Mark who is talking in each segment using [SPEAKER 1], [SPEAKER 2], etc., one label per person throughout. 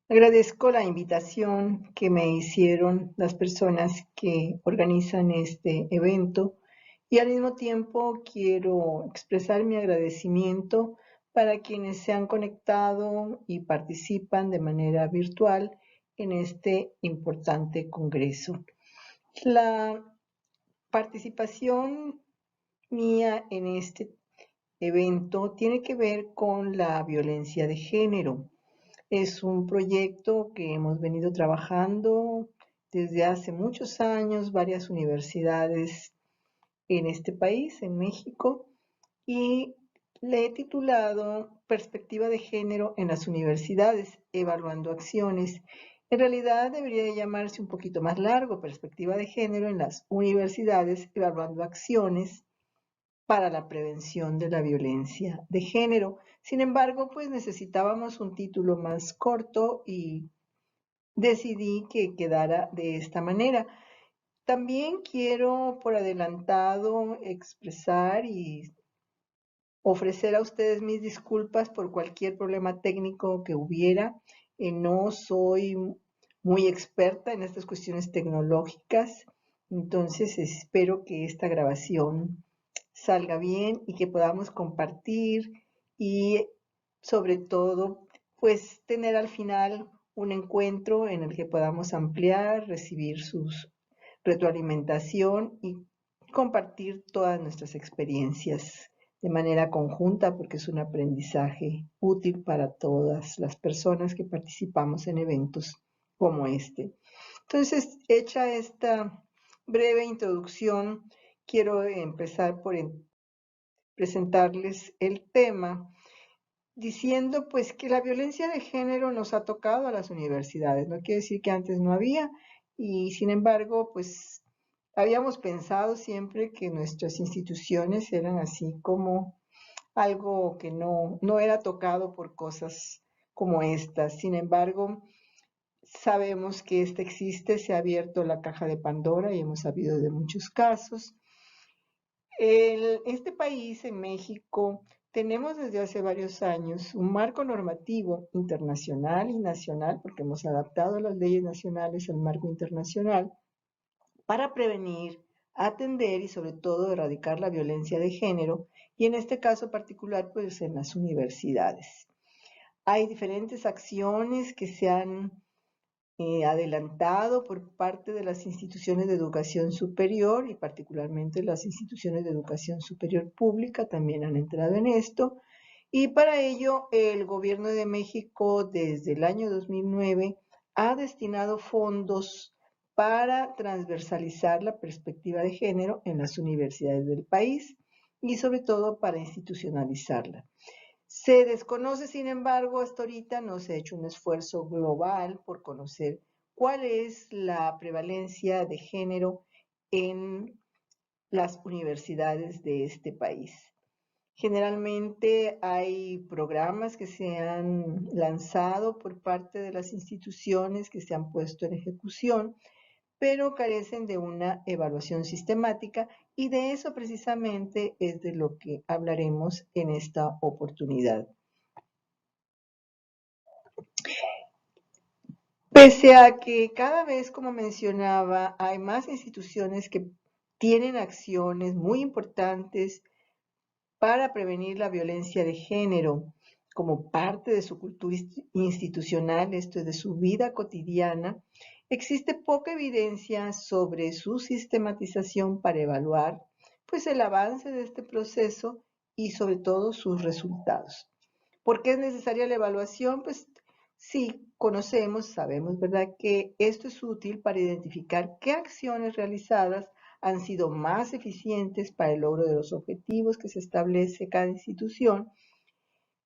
[SPEAKER 1] Agradezco la invitación que me hicieron las personas que organizan este evento y al mismo tiempo quiero expresar mi agradecimiento para quienes se han conectado y participan de manera virtual en este importante congreso. La participación mía en este evento tiene que ver con la violencia de género. Es un proyecto que hemos venido trabajando desde hace muchos años, varias universidades en este país, en México, y le he titulado Perspectiva de Género en las Universidades, evaluando acciones. En realidad debería llamarse un poquito más largo, Perspectiva de Género en las Universidades, evaluando acciones para la prevención de la violencia de género. Sin embargo, pues necesitábamos un título más corto y decidí que quedara de esta manera. También quiero por adelantado expresar y ofrecer a ustedes mis disculpas por cualquier problema técnico que hubiera. No soy muy experta en estas cuestiones tecnológicas, entonces espero que esta grabación salga bien y que podamos compartir y sobre todo pues tener al final un encuentro en el que podamos ampliar, recibir sus retroalimentación y compartir todas nuestras experiencias de manera conjunta porque es un aprendizaje útil para todas las personas que participamos en eventos como este. Entonces, hecha esta breve introducción, quiero empezar por presentarles el tema diciendo pues que la violencia de género nos ha tocado a las universidades. No quiere decir que antes no había y sin embargo pues habíamos pensado siempre que nuestras instituciones eran así como algo que no era tocado por cosas como estas. Sin embargo, sabemos que esta existe, se ha abierto la caja de Pandora y hemos sabido de muchos casos. Este país, en México, tenemos desde hace varios años un marco normativo internacional y nacional, porque hemos adaptado las leyes nacionales al marco internacional, para prevenir, atender y sobre todo erradicar la violencia de género, y en este caso particular, pues en las universidades. Hay diferentes acciones que se han adelantado por parte de las instituciones de educación superior y particularmente las instituciones de educación superior pública también han entrado en esto. Y para ello el gobierno de México desde el año 2009 ha destinado fondos para transversalizar la perspectiva de género en las universidades del país y sobre todo para institucionalizarla. Se desconoce, sin embargo, hasta ahorita no se ha hecho un esfuerzo global por conocer cuál es la prevalencia de género en las universidades de este país. Generalmente hay programas que se han lanzado por parte de las instituciones que se han puesto en ejecución, pero carecen de una evaluación sistemática y de eso precisamente es de lo que hablaremos en esta oportunidad. Pese a que cada vez, como mencionaba, hay más instituciones que tienen acciones muy importantes para prevenir la violencia de género como parte de su cultura institucional, esto es de su vida cotidiana, existe poca evidencia sobre su sistematización para evaluar pues el avance de este proceso y sobre todo sus resultados. ¿Por qué es necesaria la evaluación? Pues sí, conocemos, sabemos, ¿verdad?, que esto es útil para identificar qué acciones realizadas han sido más eficientes para el logro de los objetivos que se establece cada institución,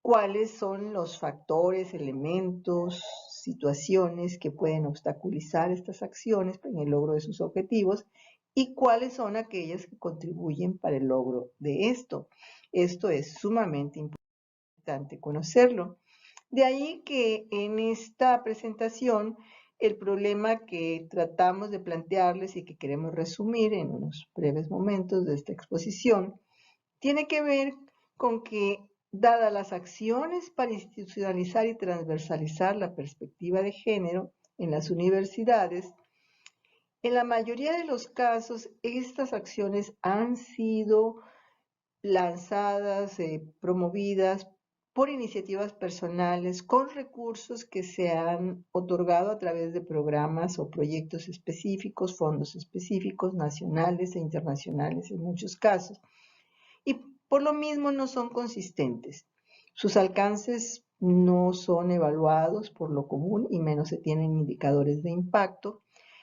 [SPEAKER 1] cuáles son los factores, elementos, situaciones que pueden obstaculizar estas acciones en el logro de sus objetivos y cuáles son aquellas que contribuyen para el logro de esto. Esto es sumamente importante conocerlo. De ahí que en esta presentación el problema que tratamos de plantearles y que queremos resumir en unos breves momentos de esta exposición tiene que ver con que, dadas las acciones para institucionalizar y transversalizar la perspectiva de género en las universidades, en la mayoría de los casos estas acciones han sido lanzadas, promovidas por iniciativas personales con recursos que se han otorgado a través de programas o proyectos específicos, fondos específicos, nacionales e internacionales en muchos casos, y por lo mismo no son consistentes. Sus alcances no son evaluados por lo común y menos se tienen indicadores de impacto,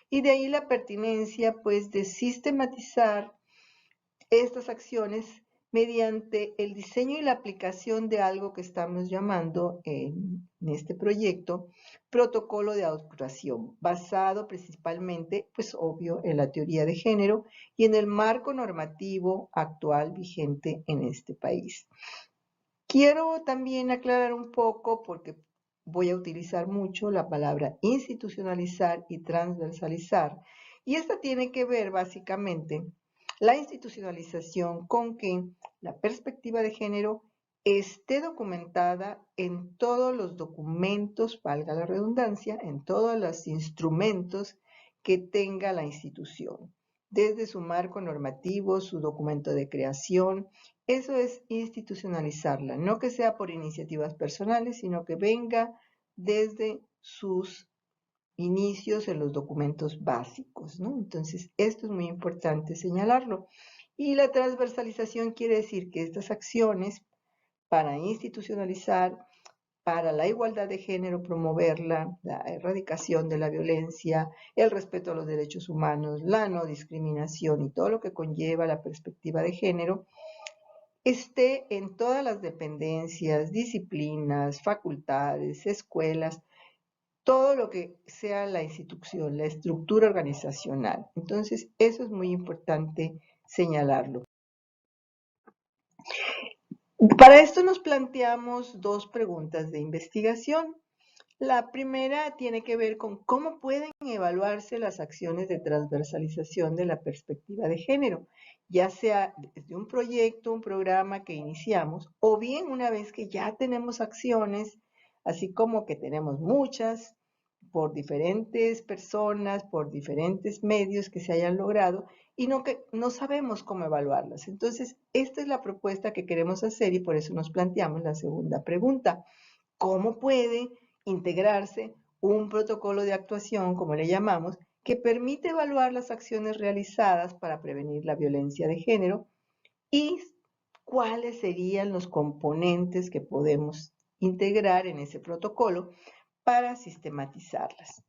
[SPEAKER 1] y de ahí la pertinencia pues de sistematizar estas acciones mediante el diseño y la aplicación de algo que estamos llamando en este proyecto protocolo de actuación, basado principalmente, pues obvio, en la teoría de género y en el marco normativo actual vigente en este país. Quiero también aclarar un poco, porque voy a utilizar mucho la palabra institucionalizar y transversalizar, y esta tiene que ver básicamente la institucionalización con que la perspectiva de género esté documentada en todos los documentos, valga la redundancia, en todos los instrumentos que tenga la institución, desde su marco normativo, su documento de creación. Eso es institucionalizarla, no que sea por iniciativas personales, sino que venga desde sus inicios en los documentos básicos, ¿no? Entonces, esto es muy importante señalarlo. Y la transversalización quiere decir que estas acciones para institucionalizar, para la igualdad de género, promoverla, la erradicación de la violencia, el respeto a los derechos humanos, la no discriminación y todo lo que conlleva la perspectiva de género, esté en todas las dependencias, disciplinas, facultades, escuelas, todo lo que sea la institución, la estructura organizacional. Entonces, eso es muy importante señalarlo. Para esto nos planteamos dos preguntas de investigación. La primera tiene que ver con cómo pueden evaluarse las acciones de transversalización de la perspectiva de género, ya sea desde un proyecto, un programa que iniciamos, o bien una vez que ya tenemos acciones, así como que tenemos muchas, por diferentes personas, por diferentes medios que se hayan logrado, y no sabemos cómo evaluarlas. Entonces, esta es la propuesta que queremos hacer y por eso nos planteamos la segunda pregunta. ¿Cómo puede integrarse un protocolo de actuación, como le llamamos, que permite evaluar las acciones realizadas para prevenir la violencia de género y cuáles serían los componentes que podemos integrar en ese protocolo para sistematizarlas?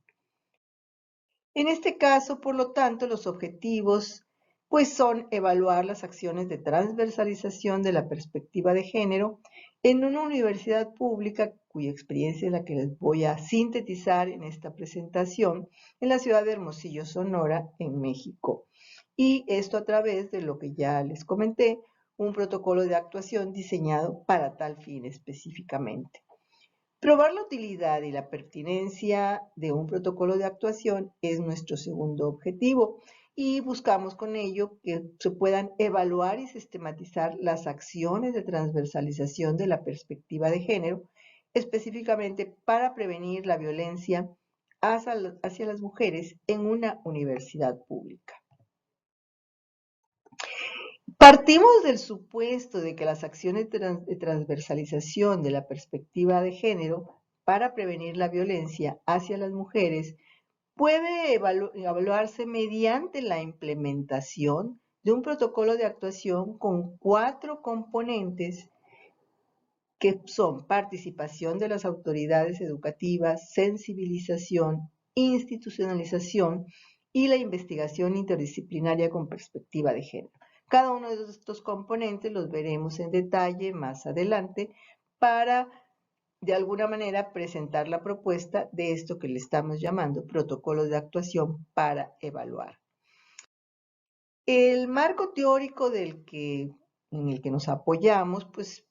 [SPEAKER 1] En este caso, por lo tanto, los objetivos pues son evaluar las acciones de transversalización de la perspectiva de género en una universidad pública cuya experiencia es la que les voy a sintetizar en esta presentación en la ciudad de Hermosillo, Sonora, en México. Y esto a través de lo que ya les comenté, un protocolo de actuación diseñado para tal fin específicamente. Probar la utilidad y la pertinencia de un protocolo de actuación es nuestro segundo objetivo y buscamos con ello que se puedan evaluar y sistematizar las acciones de transversalización de la perspectiva de género, específicamente para prevenir la violencia hacia las mujeres en una universidad pública. Partimos del supuesto de que las acciones de transversalización de la perspectiva de género para prevenir la violencia hacia las mujeres puede evaluarse mediante la implementación de un protocolo de actuación con 4 componentes que son participación de las autoridades educativas, sensibilización, institucionalización y la investigación interdisciplinaria con perspectiva de género. Cada uno de estos componentes los veremos en detalle más adelante para, de alguna manera, presentar la propuesta de esto que le estamos llamando protocolo de actuación para evaluar. El marco teórico en el que nos apoyamos, pues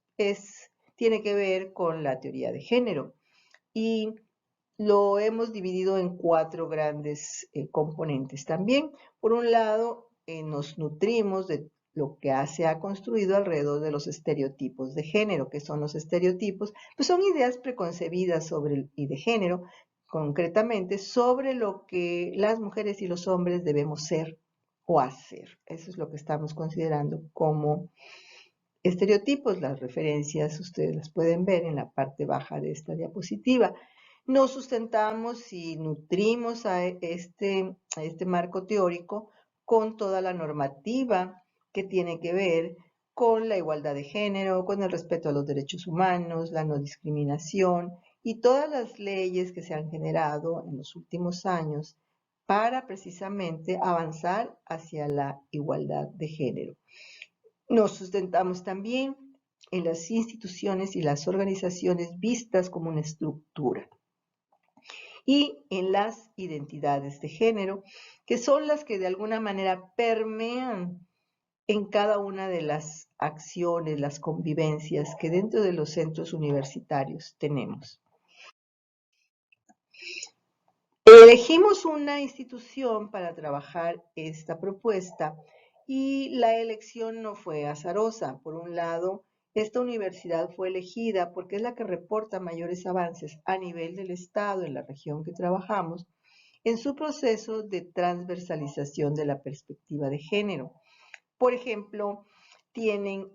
[SPEAKER 1] tiene que ver con la teoría de género. y lo hemos dividido en 4 grandes componentes también. Por un lado, nos nutrimos de lo que se ha construido alrededor de los estereotipos de género. ¿Qué son los estereotipos? Pues son ideas preconcebidas y de género, concretamente, sobre lo que las mujeres y los hombres debemos ser o hacer. Eso es lo que estamos considerando como estereotipos. Las referencias ustedes las pueden ver en la parte baja de esta diapositiva. Nos sustentamos y nutrimos a este marco teórico con toda la normativa que tiene que ver con la igualdad de género, con el respeto a los derechos humanos, la no discriminación y todas las leyes que se han generado en los últimos años para precisamente avanzar hacia la igualdad de género. Nos sustentamos también en las instituciones y las organizaciones vistas como una estructura y en las identidades de género, que son las que de alguna manera permean en cada una de las acciones, las convivencias que dentro de los centros universitarios tenemos. Elegimos una institución para trabajar esta propuesta y la elección no fue azarosa. Por un lado, esta universidad fue elegida porque es la que reporta mayores avances a nivel del Estado en la región que trabajamos en su proceso de transversalización de la perspectiva de género. Por ejemplo, tienen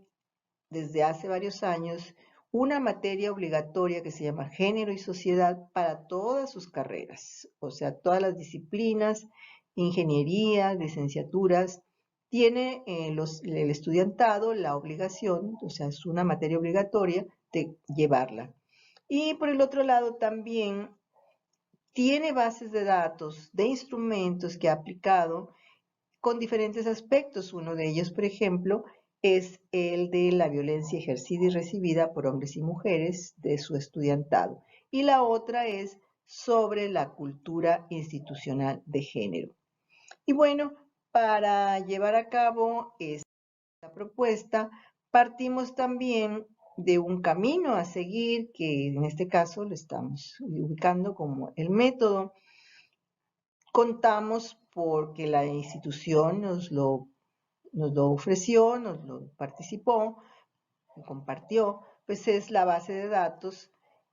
[SPEAKER 1] desde hace varios años una materia obligatoria que se llama Género y Sociedad para todas sus carreras, o sea, todas las disciplinas, ingeniería, licenciaturas, tiene el estudiantado la obligación, o sea, es una materia obligatoria de llevarla. Y por el otro lado también tiene bases de datos, de instrumentos que ha aplicado con diferentes aspectos. Uno de ellos, por ejemplo, es el de la violencia ejercida y recibida por hombres y mujeres de su estudiantado. Y la otra es sobre la cultura institucional de género. Y bueno, para llevar a cabo esta propuesta, partimos también de un camino a seguir, que en este caso lo estamos ubicando como el método. Contamos porque la institución nos lo ofreció, nos lo participó, compartió, pues es la base de datos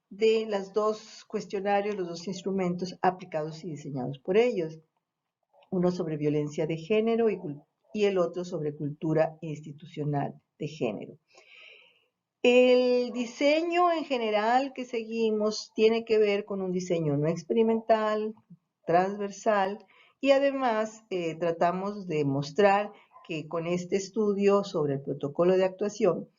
[SPEAKER 1] de los dos cuestionarios, los dos instrumentos aplicados y diseñados por ellos. Uno sobre violencia de género y el otro sobre cultura institucional de género. El diseño en general que seguimos tiene que ver con un diseño no experimental, transversal, y además tratamos de mostrar que con este estudio sobre el protocolo de actuación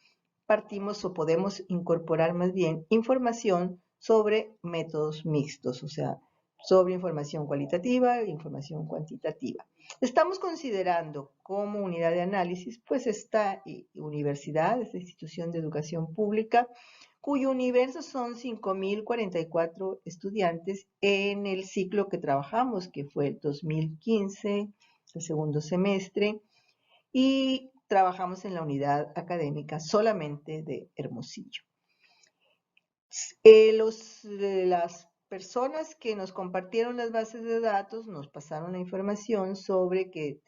[SPEAKER 1] partimos o podemos incorporar más bien información sobre métodos mixtos, o sea, sobre información cualitativa e información cuantitativa. Estamos considerando como unidad de análisis, pues esta universidad, esta institución de educación pública, cuyo universo son 5.044 estudiantes en el ciclo que trabajamos, que fue el 2015, el segundo semestre, y trabajamos en la unidad académica solamente de Hermosillo. Las personas que nos compartieron las bases de datos nos pasaron la información sobre que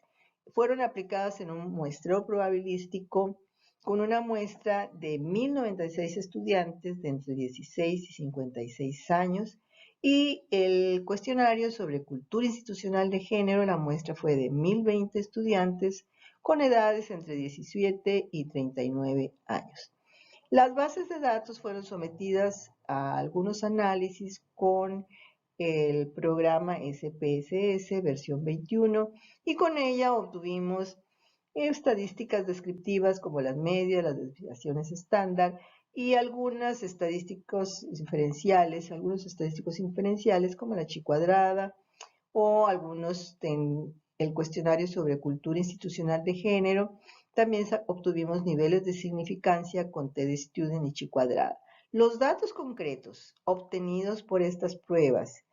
[SPEAKER 1] fueron aplicadas en un muestreo probabilístico con una muestra de 1.096 estudiantes de entre 16 y 56 años y el cuestionario sobre cultura institucional de género, la muestra fue de 1.020 estudiantes con edades entre 17 y 39 años. Las bases de datos fueron sometidas a algunos análisis con el programa SPSS versión 21 y con ella obtuvimos estadísticas descriptivas como las medias, las desviaciones estándar y algunos estadísticos inferenciales como la chi cuadrada o algunos en el cuestionario sobre cultura institucional de género. También obtuvimos niveles de significancia con T-de-Student y chi cuadrada. Los datos concretos obtenidos por estas pruebas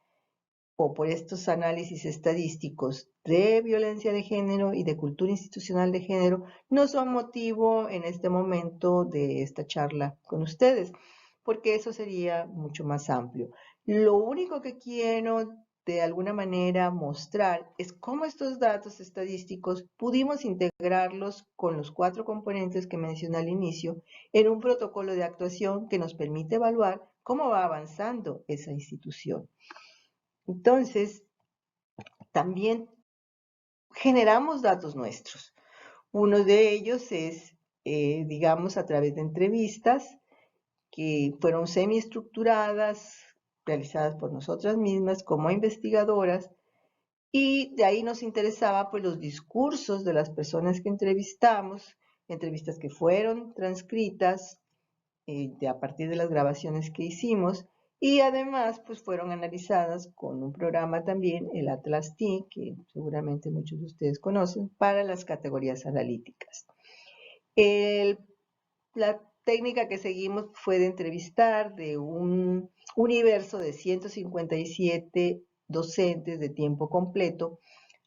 [SPEAKER 1] o por estos análisis estadísticos de violencia de género y de cultura institucional de género no son motivo en este momento de esta charla con ustedes, porque eso sería mucho más amplio. Lo único que quiero de alguna manera mostrar es cómo estos datos estadísticos pudimos integrarlos con los 4 componentes que mencioné al inicio en un protocolo de actuación que nos permite evaluar cómo va avanzando esa institución. Entonces, también generamos datos nuestros. Uno de ellos es, digamos, a través de entrevistas que fueron semiestructuradas, realizadas por nosotras mismas como investigadoras, y de ahí nos interesaba pues los discursos de las personas que entrevistamos, entrevistas que fueron transcritas a partir de las grabaciones que hicimos, y además pues fueron analizadas con un programa también, el Atlas T, que seguramente muchos de ustedes conocen, para las categorías analíticas. La técnica que seguimos fue de entrevistar de un universo de 157 docentes de tiempo completo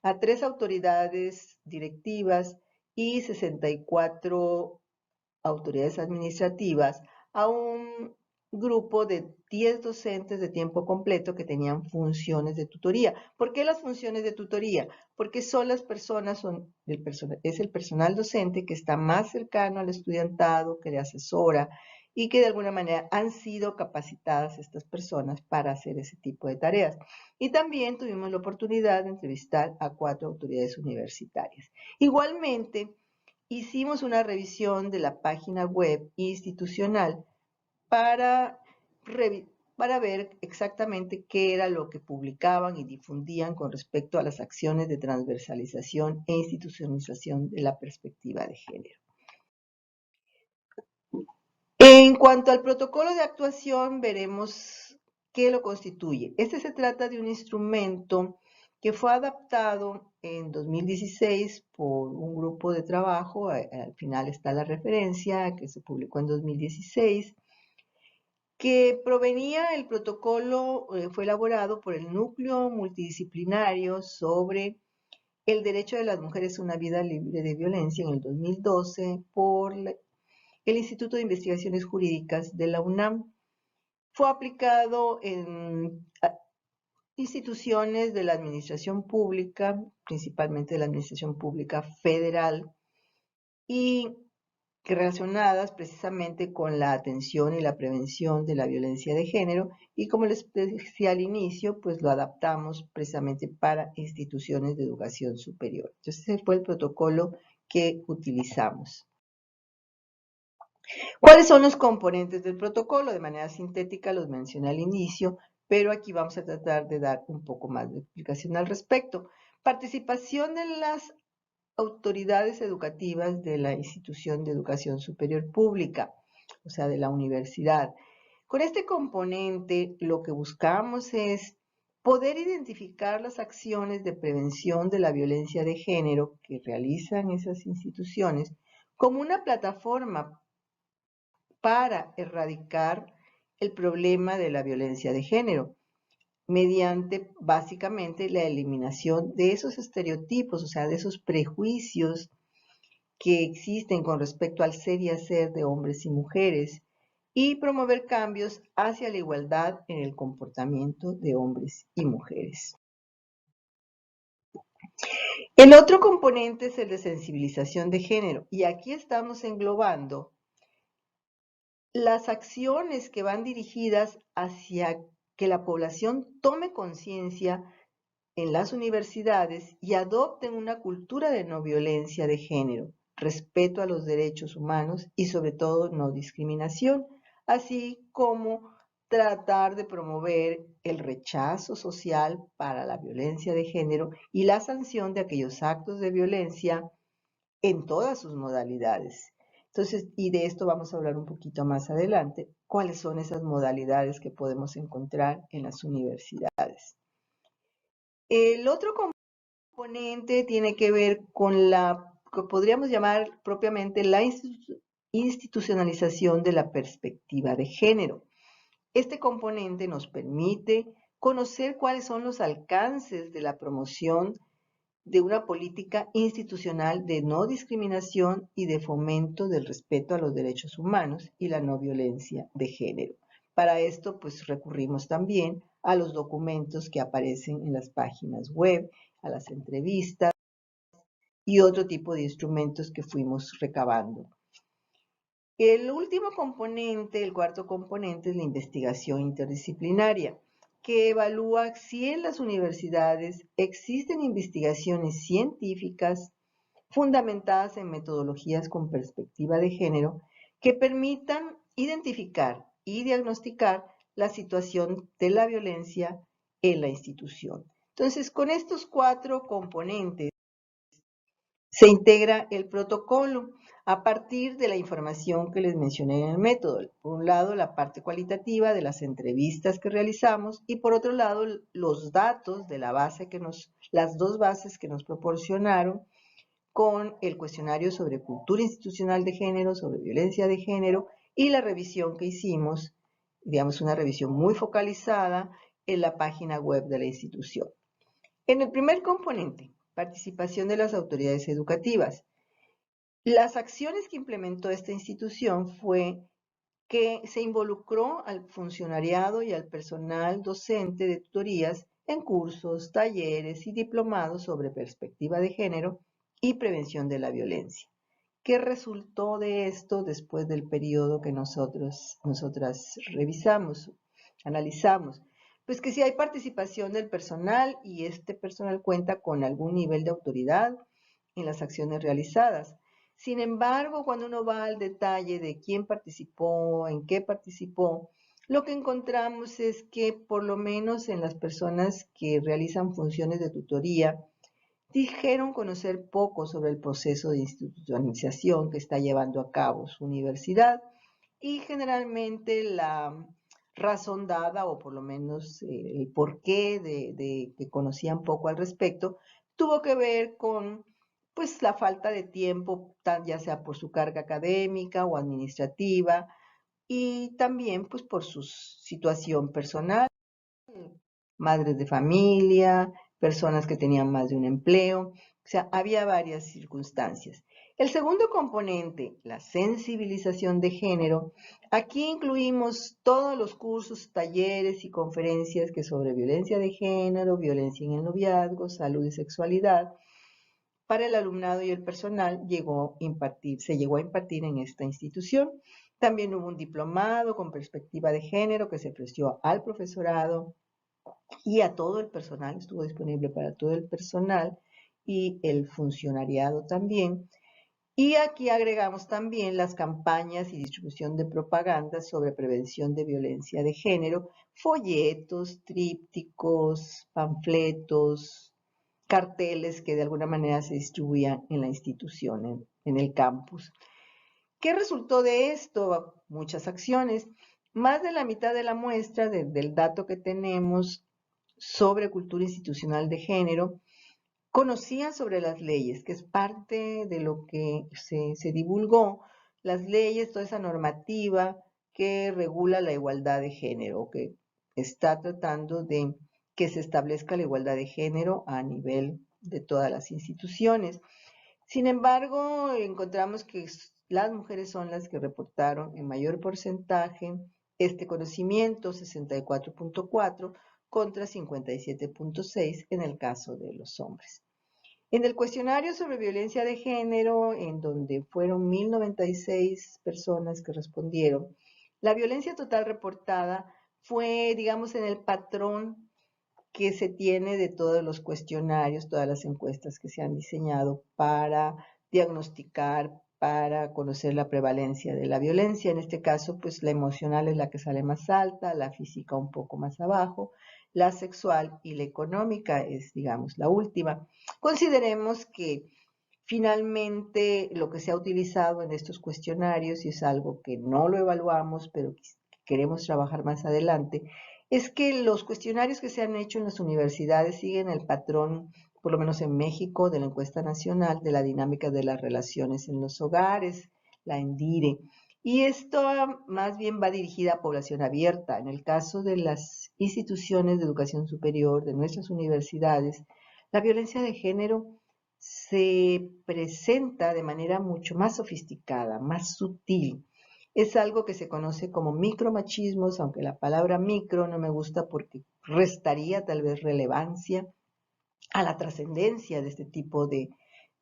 [SPEAKER 1] a 3 autoridades directivas y 64 autoridades administrativas, a un grupo de 10 docentes de tiempo completo que tenían funciones de tutoría. ¿Por qué las funciones de tutoría? Porque son las personas, es el personal docente que está más cercano al estudiantado, que le asesora y que de alguna manera han sido capacitadas estas personas para hacer ese tipo de tareas. Y también tuvimos la oportunidad de entrevistar a 4 autoridades universitarias. Igualmente, hicimos una revisión de la página web institucional para, para ver exactamente qué era lo que publicaban y difundían con respecto a las acciones de transversalización e institucionalización de la perspectiva de género. En cuanto al protocolo de actuación, veremos qué lo constituye. Este se trata de un instrumento que fue adaptado en 2016 por un grupo de trabajo, al final está la referencia, que se publicó en 2016, que provenía, el protocolo fue elaborado por el Núcleo Multidisciplinario sobre el Derecho de las Mujeres a una Vida Libre de Violencia en el 2012 por el Instituto de Investigaciones Jurídicas de la UNAM. Fue aplicado en instituciones de la administración pública, principalmente de la administración pública federal, y relacionadas precisamente con la atención y la prevención de la violencia de género, y como les decía al inicio, pues lo adaptamos precisamente para instituciones de educación superior. Entonces, ese fue el protocolo que utilizamos. ¿Cuáles son los componentes del protocolo? De manera sintética los mencioné al inicio, pero aquí vamos a tratar de dar un poco más de explicación al respecto. Participación de las autoridades educativas de la institución de educación superior pública, o sea, de la universidad. Con este componente lo que buscamos es poder identificar las acciones de prevención de la violencia de género que realizan esas instituciones como una plataforma para erradicar el problema de la violencia de género, mediante básicamente la eliminación de esos estereotipos, o sea, de esos prejuicios que existen con respecto al ser y hacer de hombres y mujeres, y promover cambios hacia la igualdad en el comportamiento de hombres y mujeres. El otro componente es el de sensibilización de género, y aquí estamos englobando las acciones que van dirigidas hacia que la población tome conciencia en las universidades y adopten una cultura de no violencia de género, respeto a los derechos humanos y sobre todo no discriminación, así como tratar de promover el rechazo social para la violencia de género y la sanción de aquellos actos de violencia en todas sus modalidades. Entonces, y de esto vamos a hablar un poquito más adelante, cuáles son esas modalidades que podemos encontrar en las universidades. El otro componente tiene que ver con la que podríamos llamar propiamente la institucionalización de la perspectiva de género. Este componente nos permite conocer cuáles son los alcances de la promoción de una política institucional de no discriminación y de fomento del respeto a los derechos humanos y la no violencia de género. Para esto, pues recurrimos también a los documentos que aparecen en las páginas web, a las entrevistas y otro tipo de instrumentos que fuimos recabando. El último componente, el cuarto componente, es la investigación interdisciplinaria, que evalúa si en las universidades existen investigaciones científicas fundamentadas en metodologías con perspectiva de género que permitan identificar y diagnosticar la situación de la violencia en la institución. Entonces, con estos cuatro componentes se integra el protocolo a partir de la información que les mencioné en el método. Por un lado, la parte cualitativa de las entrevistas que realizamos y por otro lado, los datos de la base las dos bases que nos proporcionaron con el cuestionario sobre cultura institucional de género, sobre violencia de género y la revisión que hicimos, digamos una revisión muy focalizada en la página web de la institución. En el primer componente, participación de las autoridades educativas. Las acciones que implementó esta institución fue que se involucró al funcionariado y al personal docente de tutorías en cursos, talleres y diplomados sobre perspectiva de género y prevención de la violencia. ¿Qué resultó de esto después del periodo que nosotras revisamos, analizamos? Pues que si hay participación del personal y este personal cuenta con algún nivel de autoridad en las acciones realizadas. Sin embargo, cuando uno va al detalle de quién participó, en qué participó, lo que encontramos es que por lo menos en las personas que realizan funciones de tutoría, dijeron conocer poco sobre el proceso de institucionalización que está llevando a cabo su universidad y generalmente la razón dada, o por lo menos el porqué de que conocían poco al respecto, tuvo que ver con pues la falta de tiempo, ya sea por su carga académica o administrativa, y también pues por su situación personal, madres de familia, personas que tenían más de un empleo, o sea, había varias circunstancias. El segundo componente, la sensibilización de género, aquí incluimos todos los cursos, talleres y conferencias que sobre violencia de género, violencia en el noviazgo, salud y sexualidad, para el alumnado y el personal se llegó a impartir en esta institución. También hubo un diplomado con perspectiva de género que se ofreció al profesorado y a todo el personal, estuvo disponible para todo el personal y el funcionariado también. Y aquí agregamos también las campañas y distribución de propaganda sobre prevención de violencia de género, folletos, trípticos, panfletos, carteles que de alguna manera se distribuían en la institución, en el campus. ¿Qué resultó de esto? Muchas acciones. Más de la mitad de la muestra del dato que tenemos sobre cultura institucional de género conocían sobre las leyes, que es parte de lo que se divulgó, las leyes, toda esa normativa que regula la igualdad de género, que está tratando de que se establezca la igualdad de género a nivel de todas las instituciones. Sin embargo, encontramos que las mujeres son las que reportaron en mayor porcentaje este conocimiento, 64.4 contra 57.6 en el caso de los hombres. En el cuestionario sobre violencia de género, en donde fueron 1096 personas que respondieron, la violencia total reportada fue, digamos, en el patrón que se tiene de todos los cuestionarios, todas las encuestas que se han diseñado para diagnosticar, para conocer la prevalencia de la violencia. En este caso, pues la emocional es la que sale más alta, la física un poco más abajo, la sexual y la económica es, digamos, la última. Consideremos que finalmente lo que se ha utilizado en estos cuestionarios, y es algo que no lo evaluamos, pero queremos trabajar más adelante, es que los cuestionarios que se han hecho en las universidades siguen el patrón, por lo menos en México, de la encuesta nacional de la dinámica de las relaciones en los hogares, la ENDIRE. Y esto más bien va dirigida a población abierta. En el caso de las instituciones de educación superior, de nuestras universidades, la violencia de género se presenta de manera mucho más sofisticada, más sutil. Es algo que se conoce como micromachismos, aunque la palabra micro no me gusta porque restaría tal vez relevancia a la trascendencia de este tipo de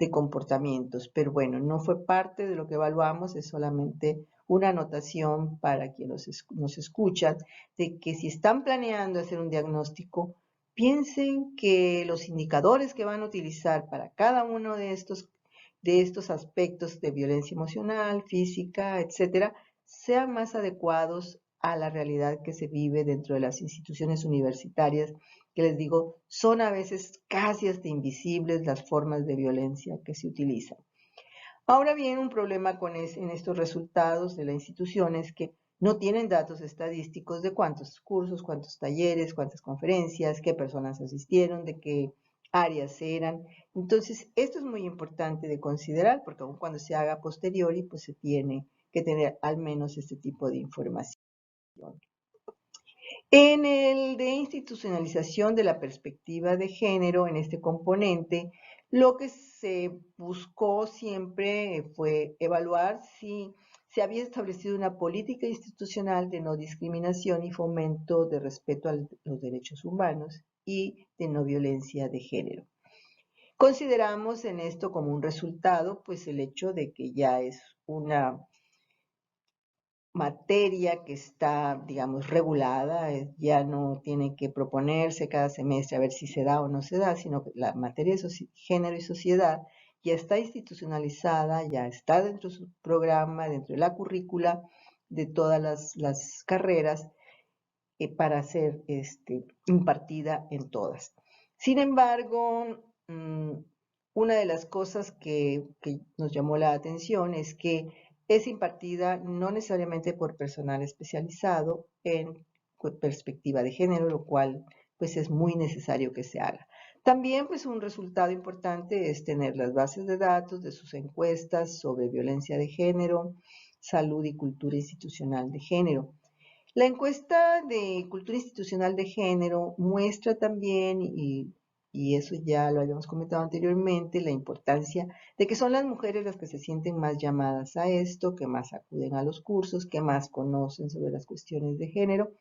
[SPEAKER 1] comportamientos. Pero bueno, no fue parte de lo que evaluamos, es solamente una anotación para quienes nos escuchan, de que si están planeando hacer un diagnóstico, piensen que los indicadores que van a utilizar para cada uno de estos aspectos de violencia emocional, física, etcétera, sean más adecuados a la realidad que se vive dentro de las instituciones universitarias, que les digo, son a veces casi hasta invisibles las formas de violencia que se utilizan. Ahora bien, un problema en estos resultados de la institución es que no tienen datos estadísticos de cuántos cursos, cuántos talleres, cuántas conferencias, qué personas asistieron, de qué áreas eran. Entonces, esto es muy importante de considerar porque aun cuando se haga a posteriori, pues se tiene que tener al menos este tipo de información. En el de institucionalización de la perspectiva de género, en este componente, lo que se buscó siempre fue evaluar si se había establecido una política institucional de no discriminación y fomento de respeto a los derechos humanos y de no violencia de género. Consideramos en esto como un resultado, pues el hecho de que ya es una materia que está, digamos, regulada, ya no tiene que proponerse cada semestre a ver si se da o no se da, sino que la materia de género y sociedad ya está institucionalizada, ya está dentro de su programa, dentro de la currícula de todas las carreras para ser impartida en todas. Sin embargo, una de las cosas que nos llamó la atención es que es impartida no necesariamente por personal especializado en perspectiva de género, lo cual pues es muy necesario que se haga. También pues un resultado importante es tener las bases de datos de sus encuestas sobre violencia de género, salud y cultura institucional de género. La encuesta de cultura institucional de género muestra también, y eso ya lo habíamos comentado anteriormente, la importancia de que son las mujeres las que se sienten más llamadas a esto, que más acuden a los cursos, que más conocen sobre las cuestiones de género,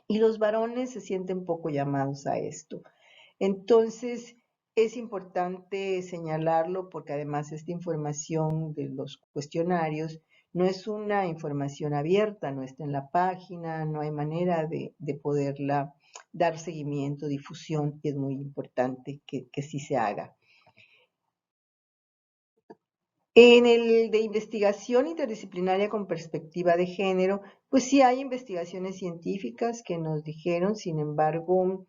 [SPEAKER 1] y los varones se sienten poco llamados a esto. Entonces, es importante señalarlo porque además esta información de los cuestionarios no es una información abierta, no está en la página, no hay manera de poderla dar seguimiento, difusión, y es muy importante que sí se haga. En el de investigación interdisciplinaria con perspectiva de género, pues sí hay investigaciones científicas que nos dijeron, sin embargo,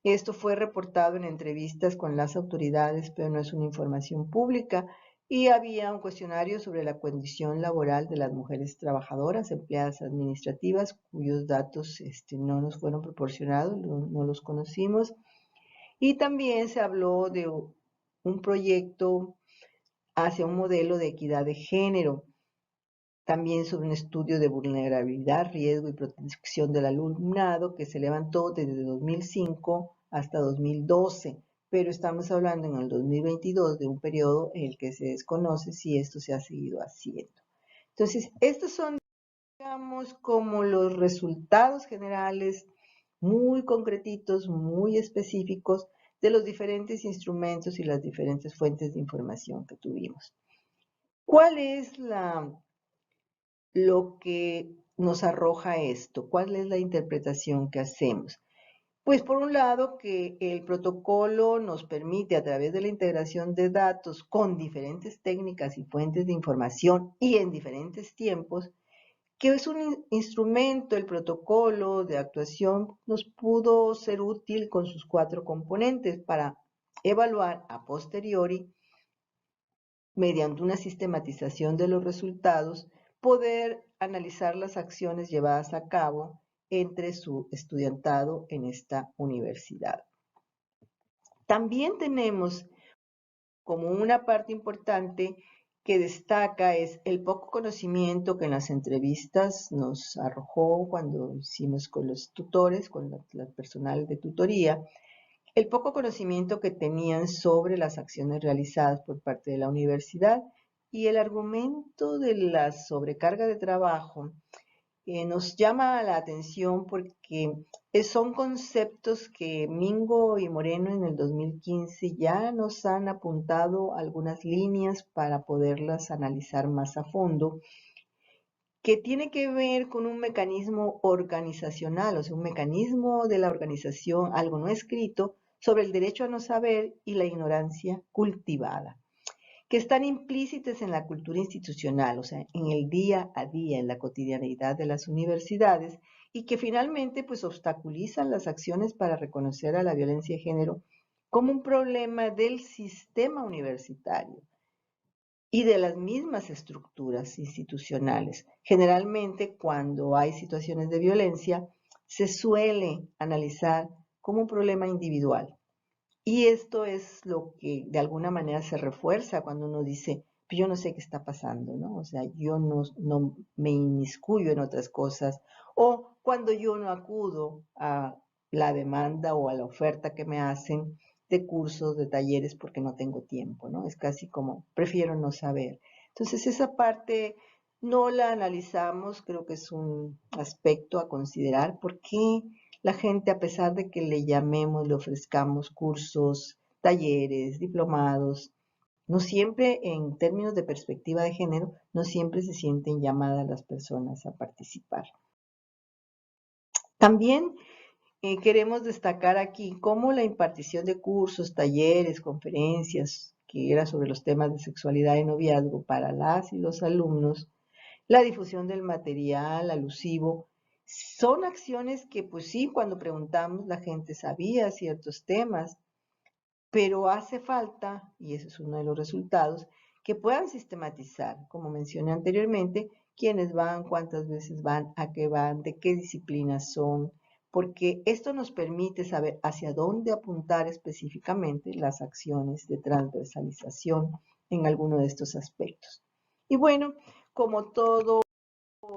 [SPEAKER 1] esto fue reportado en entrevistas con las autoridades, pero no es una información pública. Y había un cuestionario sobre la condición laboral de las mujeres trabajadoras, empleadas administrativas, cuyos datos no nos fueron proporcionados, no los conocimos. Y también se habló de un proyecto hacia un modelo de equidad de género, también sobre un estudio de vulnerabilidad, riesgo y protección del alumnado que se levantó desde 2005 hasta 2012, pero estamos hablando en el 2022 de un periodo en el que se desconoce si esto se ha seguido haciendo. Entonces, estos son, digamos, como los resultados generales muy concretitos, muy específicos de los diferentes instrumentos y las diferentes fuentes de información que tuvimos. ¿Cuál es lo que nos arroja esto? ¿Cuál es la interpretación que hacemos? Pues por un lado que el protocolo nos permite a través de la integración de datos con diferentes técnicas y fuentes de información y en diferentes tiempos, que es un instrumento, el protocolo de actuación nos pudo ser útil con sus 4 componentes para evaluar a posteriori mediante una sistematización de los resultados, poder analizar las acciones llevadas a cabo entre su estudiantado en esta universidad. También tenemos como una parte importante que destaca es el poco conocimiento que en las entrevistas nos arrojó cuando hicimos con los tutores, con la personal de tutoría, el poco conocimiento que tenían sobre las acciones realizadas por parte de la universidad y el argumento de la sobrecarga de trabajo nos llama la atención porque son conceptos que Mingo y Moreno en el 2015 ya nos han apuntado algunas líneas para poderlas analizar más a fondo, que tiene que ver con un mecanismo organizacional, o sea, un mecanismo de la organización, algo no escrito, sobre el derecho a no saber y la ignorancia cultivada, que están implícitas en la cultura institucional, o sea, en el día a día, en la cotidianeidad de las universidades, y que finalmente pues obstaculizan las acciones para reconocer a la violencia de género como un problema del sistema universitario y de las mismas estructuras institucionales. Generalmente, cuando hay situaciones de violencia, se suele analizar como un problema individual. Y esto es lo que de alguna manera se refuerza cuando uno dice, pues yo no sé qué está pasando, ¿no? O sea, yo no me inmiscuyo en otras cosas. O cuando yo no acudo a la demanda o a la oferta que me hacen de cursos, de talleres, porque no tengo tiempo, ¿no? Es casi como, prefiero no saber. Entonces, esa parte no la analizamos, creo que es un aspecto a considerar. ¿Por qué la gente, a pesar de que le llamemos, le ofrezcamos cursos, talleres, diplomados, no siempre, en términos de perspectiva de género, no siempre se sienten llamadas las personas a participar? También queremos destacar aquí cómo la impartición de cursos, talleres, conferencias, que era sobre los temas de sexualidad y noviazgo para las y los alumnos, la difusión del material alusivo, son acciones que pues sí, cuando preguntamos la gente sabía ciertos temas, pero hace falta, y ese es uno de los resultados, que puedan sistematizar, como mencioné anteriormente, quiénes van, cuántas veces van, a qué van, de qué disciplinas son, porque esto nos permite saber hacia dónde apuntar específicamente las acciones de transversalización en alguno de estos aspectos. Y bueno, como todo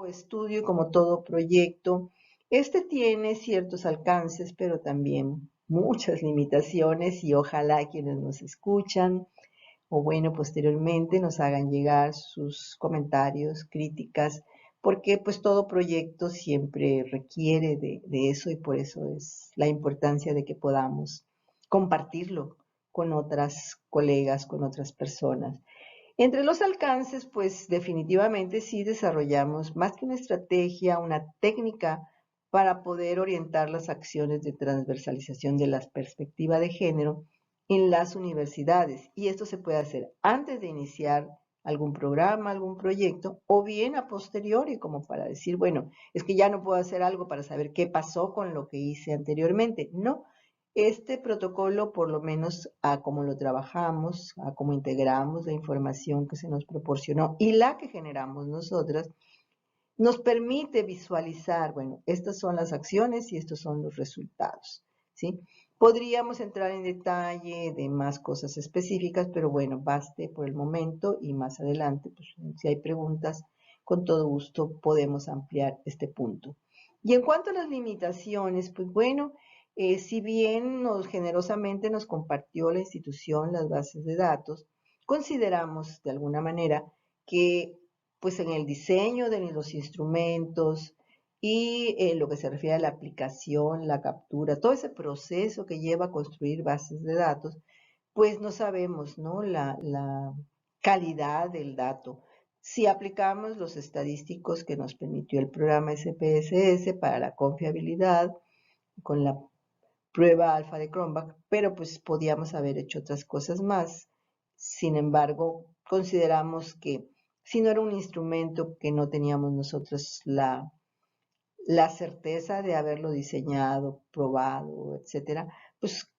[SPEAKER 1] estudio y como todo proyecto, este tiene ciertos alcances, pero también muchas limitaciones y ojalá quienes nos escuchan o bueno, posteriormente nos hagan llegar sus comentarios, críticas, porque pues todo proyecto siempre requiere de eso y por eso es la importancia de que podamos compartirlo con otras colegas, con otras personas. Entre los alcances, pues definitivamente sí desarrollamos más que una estrategia, una técnica para poder orientar las acciones de transversalización de la perspectiva de género en las universidades. Y esto se puede hacer antes de iniciar algún programa, algún proyecto, o bien a posteriori, como para decir, bueno, es que ya no puedo hacer algo para saber qué pasó con lo que hice anteriormente. No, este protocolo, por lo menos a cómo lo trabajamos, a cómo integramos la información que se nos proporcionó y la que generamos nosotras, nos permite visualizar, bueno, estas son las acciones y estos son los resultados, ¿sí? Podríamos entrar en detalle de más cosas específicas, pero bueno, baste por el momento y más adelante, pues si hay preguntas, con todo gusto podemos ampliar este punto. Y en cuanto a las limitaciones, pues bueno, si bien generosamente nos compartió la institución las bases de datos, consideramos de alguna manera que pues en el diseño de los instrumentos y en lo que se refiere a la aplicación, la captura, todo ese proceso que lleva a construir bases de datos, pues no sabemos, ¿no? La calidad del dato. Si aplicamos los estadísticos que nos permitió el programa SPSS para la confiabilidad con la prueba alfa de Cronbach, pero pues podíamos haber hecho otras cosas más. Sin embargo, consideramos que si no era un instrumento que no teníamos nosotros la certeza de haberlo diseñado, probado, etcétera, pues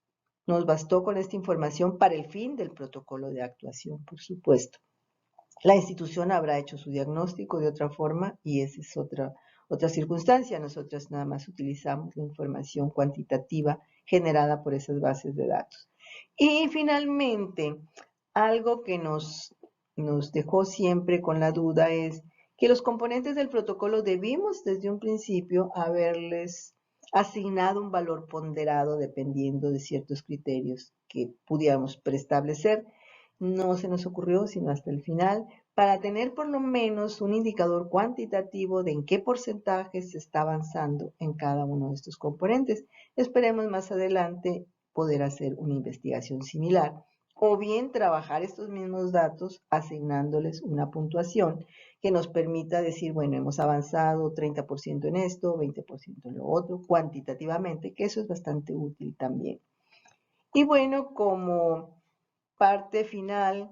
[SPEAKER 1] nos bastó con esta información para el fin del protocolo de actuación, por supuesto. La institución habrá hecho su diagnóstico de otra forma y esa es otra circunstancia. Nosotros nada más utilizamos la información cuantitativa generada por esas bases de datos. Y finalmente, algo que nos dejó siempre con la duda es que los componentes del protocolo debimos desde un principio haberles asignado un valor ponderado dependiendo de ciertos criterios que pudiéramos preestablecer. No se nos ocurrió sino hasta el final, para tener por lo menos un indicador cuantitativo de en qué porcentaje se está avanzando en cada uno de estos componentes. Esperemos más adelante poder hacer una investigación similar o bien trabajar estos mismos datos asignándoles una puntuación que nos permita decir, bueno, hemos avanzado 30% en esto, 20% en lo otro, cuantitativamente, que eso es bastante útil también. Y bueno, como parte final,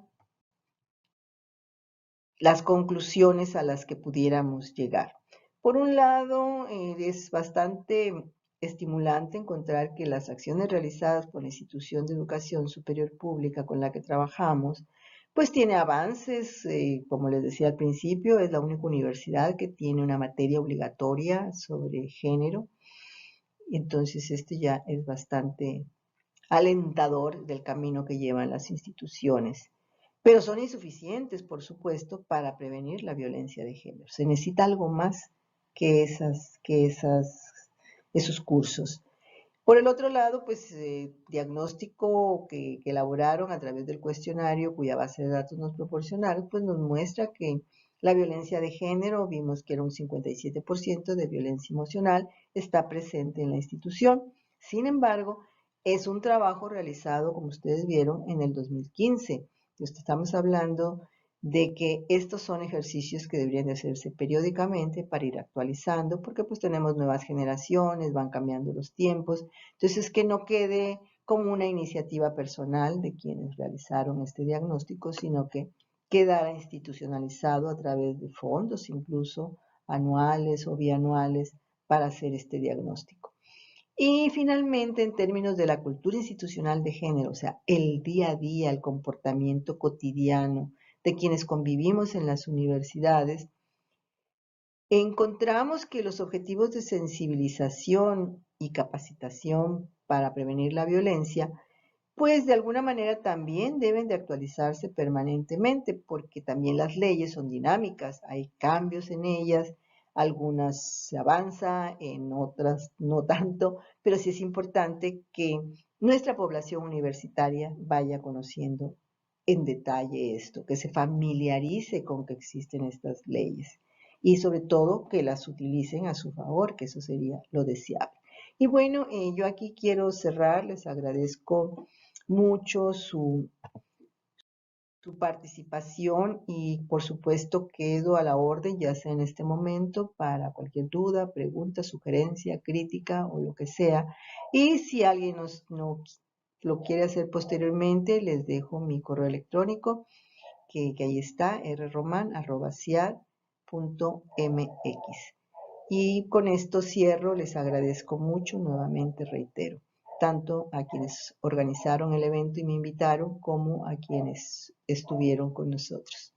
[SPEAKER 1] las conclusiones a las que pudiéramos llegar. Por un lado, es bastante estimulante encontrar que las acciones realizadas por la institución de educación superior pública con la que trabajamos, pues tiene avances, como les decía al principio, es la única universidad que tiene una materia obligatoria sobre género, y entonces este ya es bastante alentador del camino que llevan las instituciones. Pero son insuficientes, por supuesto, para prevenir la violencia de género. Se necesita algo más que esos cursos. Por el otro lado, pues diagnóstico que elaboraron a través del cuestionario, cuya base de datos nos proporcionaron, pues nos muestra que la violencia de género, vimos que era un 57% de violencia emocional, está presente en la institución. Sin embargo, es un trabajo realizado, como ustedes vieron, en el 2015. Estamos hablando de que estos son ejercicios que deberían de hacerse periódicamente para ir actualizando, porque pues tenemos nuevas generaciones, van cambiando los tiempos, entonces que no quede como una iniciativa personal de quienes realizaron este diagnóstico, sino que quedara institucionalizado a través de fondos, incluso anuales o bianuales, para hacer este diagnóstico. Y finalmente, en términos de la cultura institucional de género, o sea, el día a día, el comportamiento cotidiano de quienes convivimos en las universidades, encontramos que los objetivos de sensibilización y capacitación para prevenir la violencia, pues de alguna manera también deben de actualizarse permanentemente, porque también las leyes son dinámicas, hay cambios en ellas, algunas se avanza, en otras no tanto, pero sí es importante que nuestra población universitaria vaya conociendo en detalle esto, que se familiarice con que existen estas leyes y sobre todo que las utilicen a su favor, que eso sería lo deseable. Y bueno, yo aquí quiero cerrar, les agradezco mucho su participación y por supuesto quedo a la orden, ya sea en este momento, para cualquier duda, pregunta, sugerencia, crítica o lo que sea. Y si alguien no lo quiere hacer posteriormente, les dejo mi correo electrónico, que ahí está, rroman@ciad.mx. Y con esto cierro, les agradezco mucho, nuevamente reitero, tanto a quienes organizaron el evento y me invitaron, como a quienes estuvieron con nosotros.